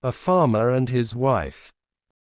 A farmer and his wife.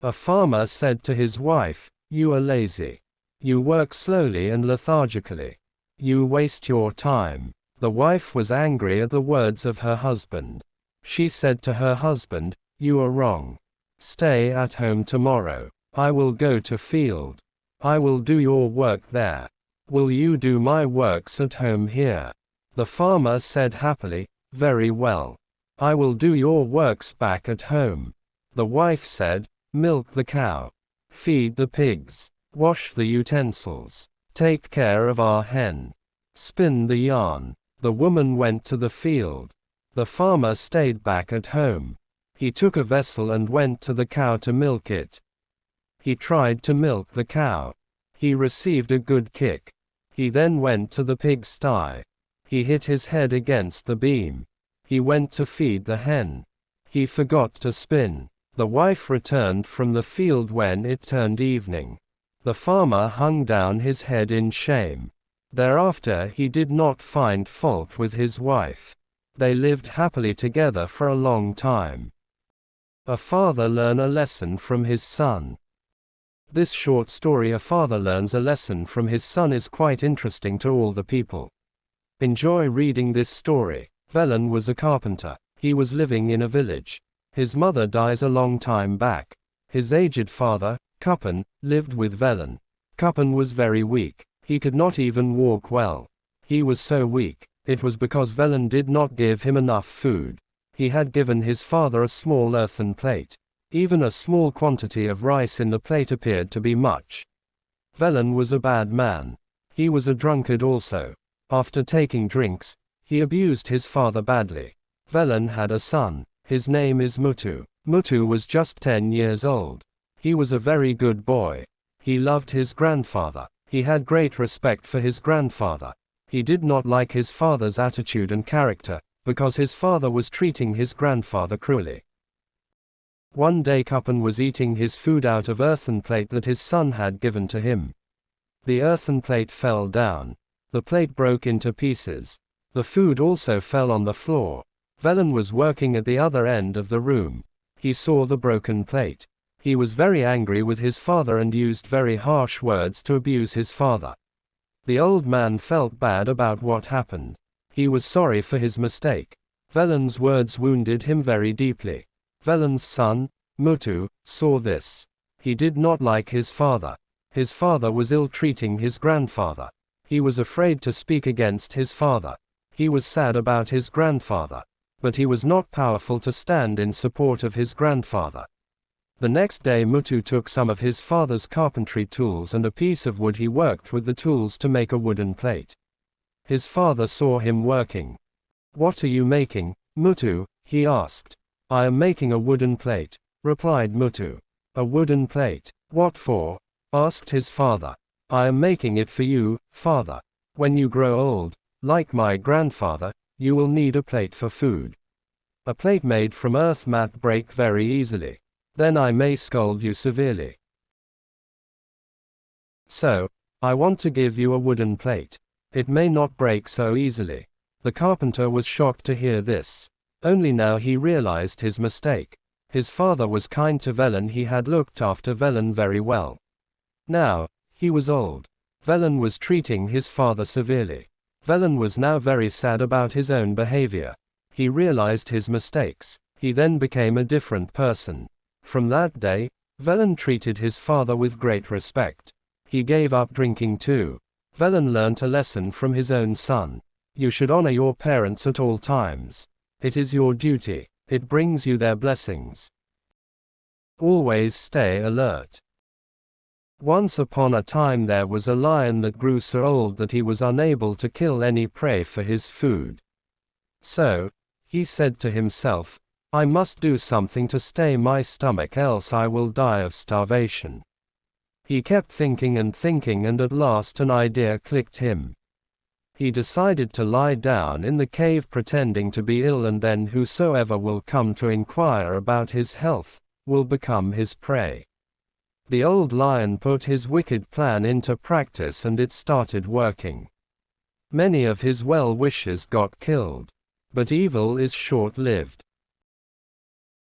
A farmer said to his wife, "You are lazy. You work slowly and lethargically. You waste your time." The wife was angry at the words of her husband. She said to her husband, "You are wrong. Stay at home tomorrow. I will go to field. I will do your work there. Will you do my works at home here?" The farmer said happily, "Very well. I will do your works back at home." The wife said, "Milk the cow. Feed the pigs. Wash the utensils. Take care of our hen. Spin the yarn." The woman went to the field. The farmer stayed back at home. He took a vessel and went to the cow to milk it. He tried to milk the cow. He received a good kick. He then went to the pigsty. He hit his head against the beam. He went to feed the hen. He forgot to spin. The wife returned from the field when it turned evening. The farmer hung down his head in shame. Thereafter he did not find fault with his wife. They lived happily together for a long time. A father learns a lesson from his son. This short story, A Father Learns a Lesson from His Son, is quite interesting to all the people. Enjoy reading this story. Velen was a carpenter. He was living in a village. His mother dies a long time back. His aged father, Kuppen, lived with Velen. Kuppen was very weak. He could not even walk well. He was so weak. It was because Velen did not give him enough food. He had given his father a small earthen plate. Even a small quantity of rice in the plate appeared to be much. Velen was a bad man. He was a drunkard also. After taking drinks, he abused his father badly. Velen had a son. His name is Mutu. Mutu was just 10 years old. He was a very good boy. He loved his grandfather. He had great respect for his grandfather. He did not like his father's attitude and character, because his father was treating his grandfather cruelly. One day Kuppen was eating his food out of earthen plate that his son had given to him. The earthen plate fell down. The plate broke into pieces. The food also fell on the floor. Velen was working at the other end of the room. He saw the broken plate. He was very angry with his father and used very harsh words to abuse his father. The old man felt bad about what happened. He was sorry for his mistake. Velen's words wounded him very deeply. Velen's son, Mutu, saw this. He did not like his father. His father was ill-treating his grandfather. He was afraid to speak against his father. He was sad about his grandfather. But he was not powerful to stand in support of his grandfather. The next day Mutu took some of his father's carpentry tools and a piece of wood. He worked with the tools to make a wooden plate. His father saw him working. "What are you making, Mutu?" he asked. "I am making a wooden plate," replied Mutu. "A wooden plate? What for?" asked his father. "I am making it for you, father. When you grow old, like my grandfather, you will need a plate for food. A plate made from earth might break very easily. Then I may scold you severely. So, I want to give you a wooden plate. It may not break so easily." The carpenter was shocked to hear this. Only now he realized his mistake. His father was kind to Velen. He had looked after Velen very well. Now, he was old. Velen was treating his father severely. Velen was now very sad about his own behavior. He realized his mistakes. He then became a different person. From that day, Velen treated his father with great respect. He gave up drinking too. Velen learnt a lesson from his own son. You should honor your parents at all times. It is your duty. It brings you their blessings. Always stay alert. Once upon a time there was a lion that grew so old that he was unable to kill any prey for his food. So, he said to himself, "I must do something to stay my stomach, else I will die of starvation." He kept thinking and at last an idea clicked him. He decided to lie down in the cave pretending to be ill, and then whosoever will come to inquire about his health will become his prey. The old lion put his wicked plan into practice and it started working. Many of his well-wishers got killed. But evil is short-lived.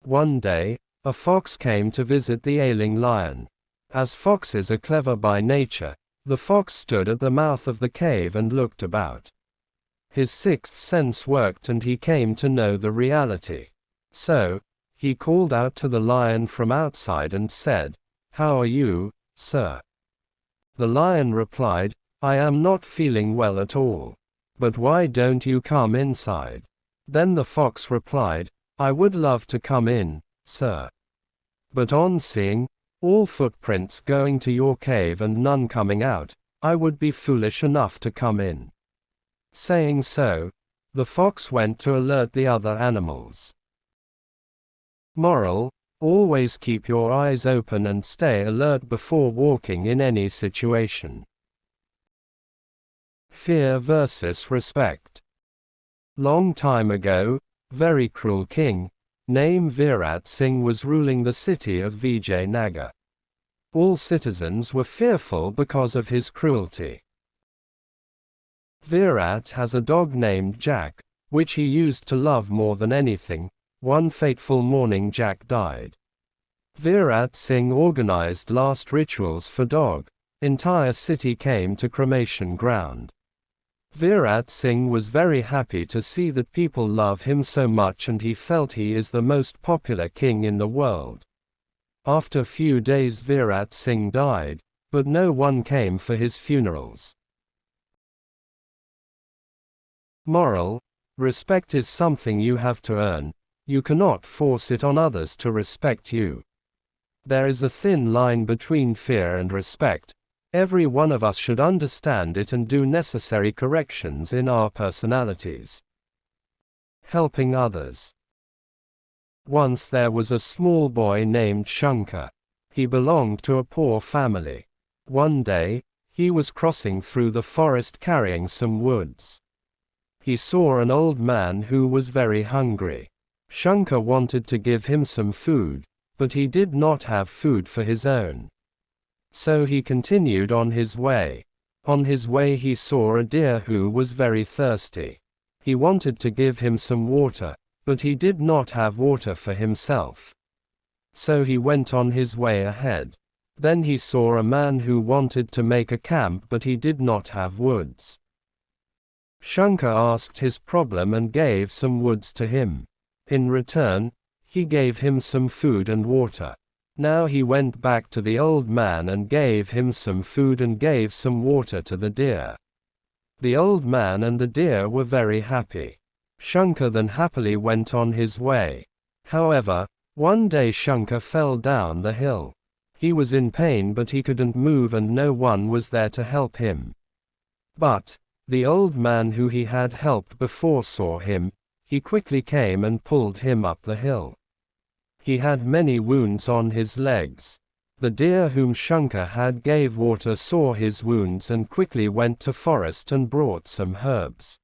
One day, a fox came to visit the ailing lion. As foxes are clever by nature, the fox stood at the mouth of the cave and looked about. His sixth sense worked and he came to know the reality. So, he called out to the lion from outside and said, "How are you, sir?" The lion replied, "I am not feeling well at all. But why don't you come inside?" Then the fox replied, "I would love to come in, sir. But on seeing all footprints going to your cave and none coming out, I would be foolish enough to come in." Saying so, the fox went to alert the other animals. Moral: always keep your eyes open and stay alert before walking in any situation. Fear versus respect. Long time ago, very cruel king, named Virat Singh was ruling the city of Vijayanagar. All citizens were fearful because of his cruelty. Virat has a dog named Jack, which he used to love more than anything. One fateful morning Jack died. Virat Singh organized last rituals for dog. Entire city came to cremation ground. Virat Singh was very happy to see that people love him so much and he felt he is the most popular king in the world. After few days Virat Singh died, but no one came for his funerals. Moral: respect is something you have to earn. You cannot force it on others to respect you. There is a thin line between fear and respect. Every one of us should understand it and do necessary corrections in our personalities. Helping others. Once there was a small boy named Shankar. He belonged to a poor family. One day, he was crossing through the forest carrying some woods. He saw an old man who was very hungry. Shankar wanted to give him some food, but he did not have food for his own. So he continued on his way. On his way he saw a deer who was very thirsty. He wanted to give him some water, but he did not have water for himself. So he went on his way ahead. Then he saw a man who wanted to make a camp but he did not have woods. Shankar asked his problem and gave some woods to him. In return, he gave him some food and water. Now he went back to the old man and gave him some food and gave some water to the deer. The old man and the deer were very happy. Shankar then happily went on his way. However, one day Shankar fell down the hill. He was in pain but he couldn't move and no one was there to help him. But the old man who he had helped before saw him. He quickly came and pulled him up the hill. He had many wounds on his legs. The deer whom Shankar had gave water saw his wounds and quickly went to forest and brought some herbs.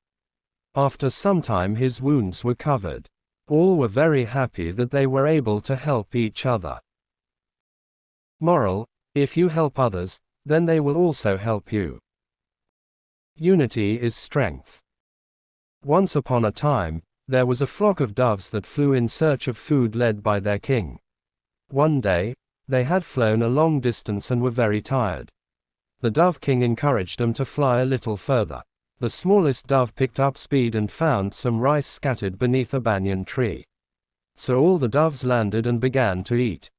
After some time his wounds were covered. All were very happy that they were able to help each other. Moral: if you help others, then they will also help you. Unity is strength. Once upon a time, there was a flock of doves that flew in search of food led by their king. One day, they had flown a long distance and were very tired. The dove king encouraged them to fly a little further. The smallest dove picked up speed and found some rice scattered beneath a banyan tree. So all the doves landed and began to eat.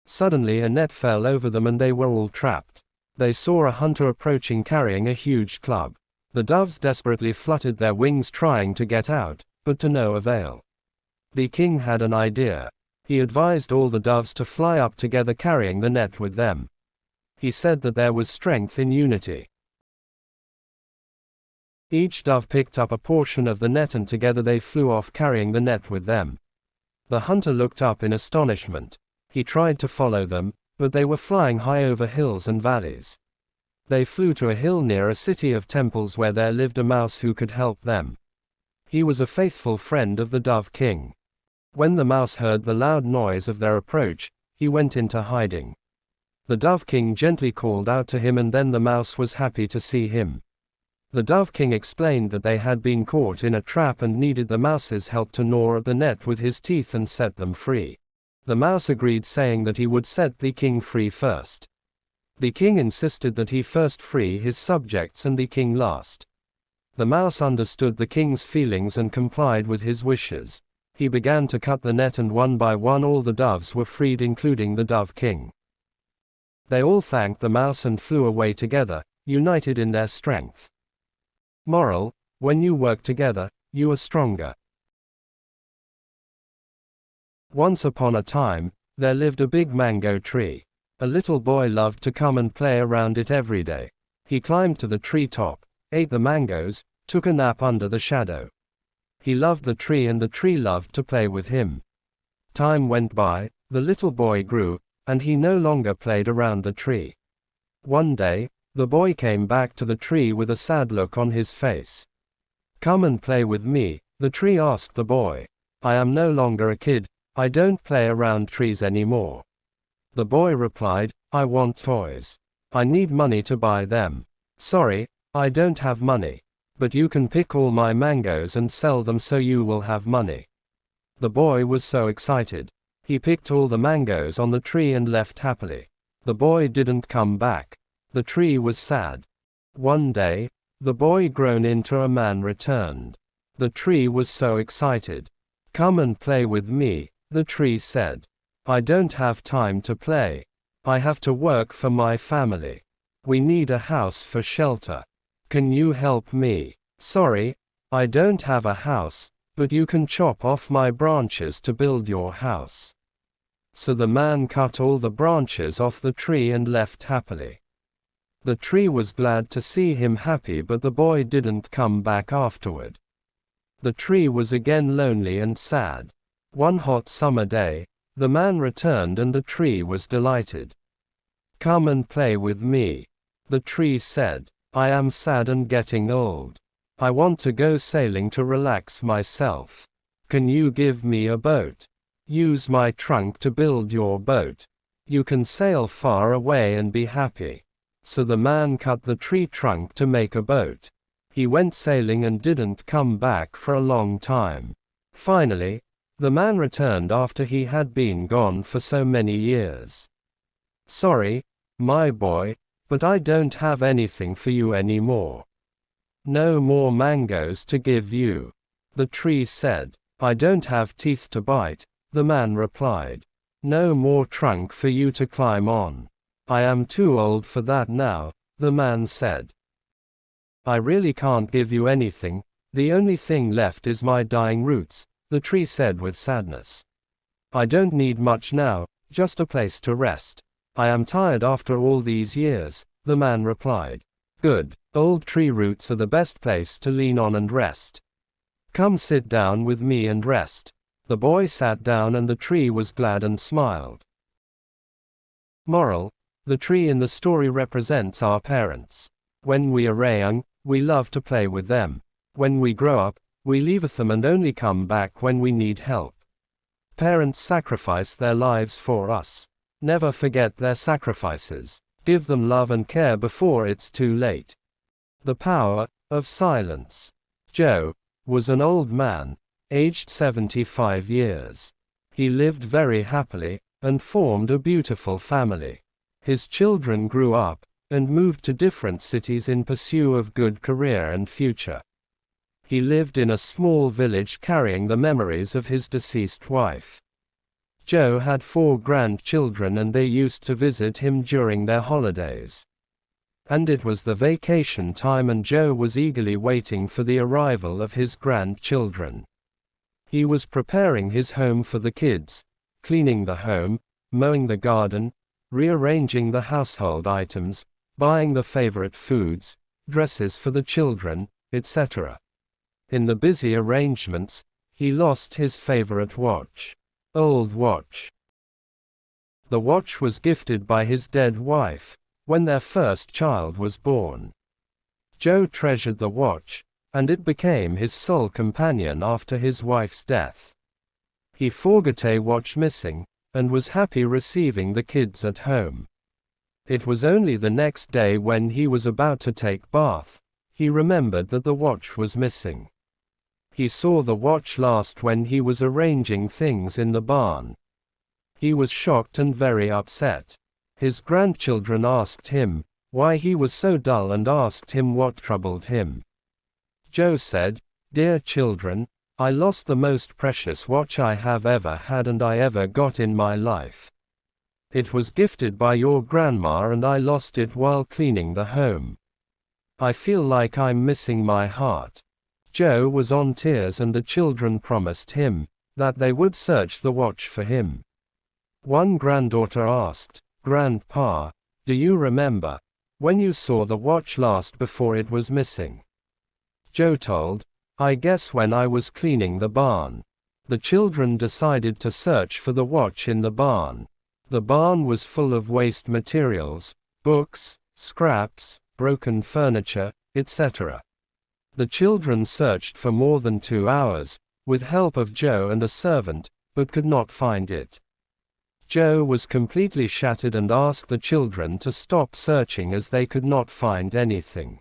Suddenly a net fell over them and they were all trapped. They saw a hunter approaching carrying a huge club. The doves desperately fluttered their wings trying to get out, but to no avail. The king had an idea. He advised all the doves to fly up together carrying the net with them. He said that there was strength in unity. Each dove picked up a portion of the net and together they flew off carrying the net with them. The hunter looked up in astonishment. He tried to follow them, but they were flying high over hills and valleys. They flew to a hill near a city of temples where there lived a mouse who could help them. He was a faithful friend of the Dove King. When the mouse heard the loud noise of their approach, he went into hiding. The Dove King gently called out to him and then the mouse was happy to see him. The Dove King explained that they had been caught in a trap and needed the mouse's help to gnaw at the net with his teeth and set them free. The mouse agreed, saying that he would set the king free first. The king insisted that he first free his subjects and the king last. The mouse understood the king's feelings and complied with his wishes. He began to cut the net, and one by one all the doves were freed, including the Dove King. They all thanked the mouse and flew away together, united in their strength. Moral: when you work together, you are stronger. Once upon a time, there lived a big mango tree. A little boy loved to come and play around it every day. He climbed to the tree top, ate the mangoes, took a nap under the shadow. He loved the tree and the tree loved to play with him. Time went by, the little boy grew, and he no longer played around the tree. One day, the boy came back to the tree with a sad look on his face. "Come and play with me," the tree asked the boy. "I am no longer a kid, I don't play around trees anymore." The boy replied, "I want toys. I need money to buy them. Sorry, I don't have money. But you can pick all my mangoes and sell them so you will have money." The boy was so excited. He picked all the mangoes on the tree and left happily. The boy didn't come back. The tree was sad. One day, the boy grown into a man returned. The tree was so excited. "Come and play with me," the tree said. "I don't have time to play. I have to work for my family. We need a house for shelter. Can you help me?" "Sorry, I don't have a house, but you can chop off my branches to build your house." So the man cut all the branches off the tree and left happily. The tree was glad to see him happy, but the boy didn't come back afterward. The tree was again lonely and sad. One hot summer day, the man returned and the tree was delighted. "Come and play with me," the tree said. "I am sad and getting old. I want to go sailing to relax myself. Can you give me a boat? Use my trunk to build your boat. You can sail far away and be happy." So the man cut the tree trunk to make a boat. He went sailing and didn't come back for a long time. Finally, the man returned after he had been gone for so many years. "Sorry, my boy, but I don't have anything for you anymore. No more mangoes to give you," the tree said. "I don't have teeth to bite," the man replied. "No more trunk for you to climb on. I am too old for that now," the man said. "I really can't give you anything. The only thing left is my dying roots," the tree said with sadness. "I don't need much now, just a place to rest. I am tired after all these years," the man replied. "Good. Old tree roots are the best place to lean on and rest. Come sit down with me and rest." The boy sat down and the tree was glad and smiled. Moral: the tree in the story represents our parents. When we are young, we love to play with them. When we grow up, we leave them and only come back when we need help. Parents sacrifice their lives for us. Never forget their sacrifices. Give them love and care before it's too late. The power of silence. Joe was an old man, aged 75 years. He lived very happily, and formed a beautiful family. His children grew up, and moved to different cities in pursuit of good career and future. He lived in a small village carrying the memories of his deceased wife. Joe had 4 grandchildren and they used to visit him during their holidays. And it was the vacation time and Joe was eagerly waiting for the arrival of his grandchildren. He was preparing his home for the kids, cleaning the home, mowing the garden, rearranging the household items, buying the favorite foods, dresses for the children, etc. In the busy arrangements, he lost his favorite watch. Old watch. The watch was gifted by his dead wife, when their first child was born. Joe treasured the watch, and it became his sole companion after his wife's death. He forgot a watch missing, and was happy receiving the kids at home. It was only the next day when he was about to take bath. He remembered that the watch was missing. He saw the watch last when he was arranging things in the barn. He was shocked and very upset. His grandchildren asked him why he was so dull and asked him what troubled him. Joe said, "Dear children, I lost the most precious watch I have ever had and I ever got in my life. It was gifted by your grandma and I lost it while cleaning the home. I feel like I'm missing my heart." Joe was on tears and the children promised him that they would search the watch for him. One granddaughter asked, "Grandpa, do you remember when you saw the watch last before it was missing?" Joe told, "I guess when I was cleaning the barn." The children decided to search for the watch in the barn. The barn was full of waste materials, books, scraps, broken furniture, etc. The children searched for more than 2 hours, with help of Joe and a servant, but could not find it. Joe was completely shattered and asked the children to stop searching as they could not find anything.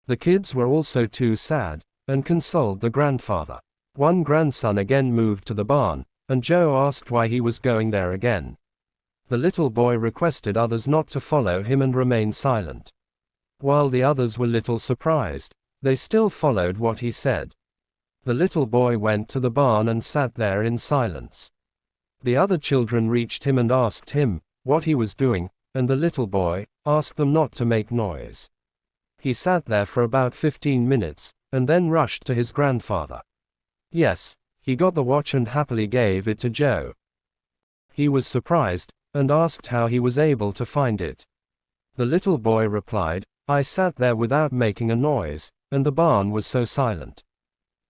The kids were also too sad, and consoled the grandfather. One grandson again moved to the barn, and Joe asked why he was going there again. The little boy requested others not to follow him and remain silent. While the others were little surprised, they still followed what he said. The little boy went to the barn and sat there in silence. The other children reached him and asked him what he was doing, and the little boy asked them not to make noise. He sat there for about 15 minutes, and then rushed to his grandfather. Yes, he got the watch and happily gave it to Joe. He was surprised, and asked how he was able to find it. The little boy replied, "I sat there without making a noise, and the barn was so silent.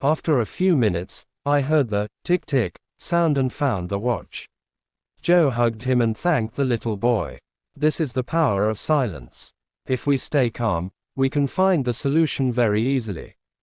After a few minutes, I heard the tick-tick sound and found the watch." Joe hugged him and thanked the little boy. This is the power of silence. If we stay calm, we can find the solution very easily.